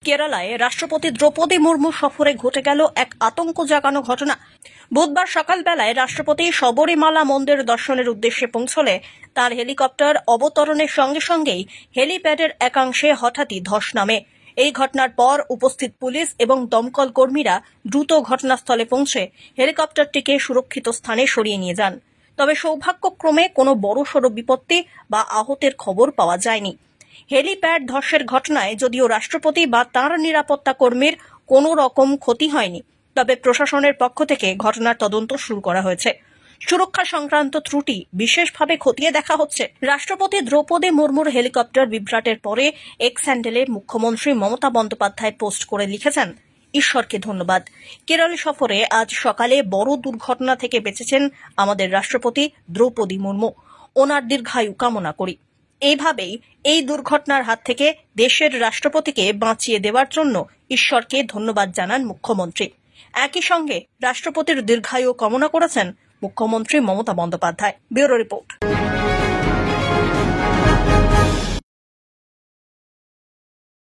কেরালায় রাষ্ট্রপতি দ্রৌপদী মুর্মু সফরে ঘটে গেল এক আতঙ্ক জাগানো ঘটনা। বুধবার সকালবেলায় রাষ্ট্রপতি শবরীমালা মন্দির দর্শনের উদ্দেশ্যে পৌঁছলে তার হেলিকপ্টার অবতরণের সঙ্গে সঙ্গেই হেলিপ্যাডের একাংশে হঠাৎই ধস নামে। এই ঘটনার পর উপস্থিত পুলিশ এবং দমকল কর্মীরা দ্রুত ঘটনাস্থলে পৌঁছে হেলিকপ্টারটিকে সুরক্ষিত স্থানে সরিয়ে নিয়ে যান। তবে সৌভাগ্যক্রমে কোনো বড়সড় বিপত্তি বা আহতের খবর পাওয়া যায়নি। হেলিপ্যাড ধসের ঘটনায় যদিও রাষ্ট্রপতি বা তাঁর নিরাপত্তা কর্মীর কোনো রকম ক্ষতি হয়নি, তবে প্রশাসনের পক্ষ থেকে ঘটনার তদন্ত শুরু করা হয়েছে। সুরক্ষা সংক্রান্ত ত্রুটি বিশেষভাবে খতিয়ে দেখা হচ্ছে। রাষ্ট্রপতি দ্রৌপদী মুর্মুর হেলিকপ্টার বিভ্রাটের পরে এক্স হ্যান্ডেলে মুখ্যমন্ত্রী মমতা বন্দ্যোপাধ্যায় পোস্ট করে লিখেছেন, ঈশ্বরকে ধন্যবাদ। কেরল সফরে আজ সকালে বড় দুর্ঘটনা থেকে বেঁচেছেন আমাদের রাষ্ট্রপতি দ্রৌপদী মুর্মু। ওনার দীর্ঘায়ু কামনা করি। এইভাবেই এই দুর্ঘটনার হাত থেকে দেশের রাষ্ট্রপতিকে বাঁচিয়ে দেওয়ার জন্য ঈশ্বরকে ধন্যবাদ জানান মুখ্যমন্ত্রী। একই সঙ্গে রাষ্ট্রপতির দীর্ঘায়ু কামনা করেছেন মুখ্যমন্ত্রী মমতা বন্দ্যোপাধ্যায়। Bureau report.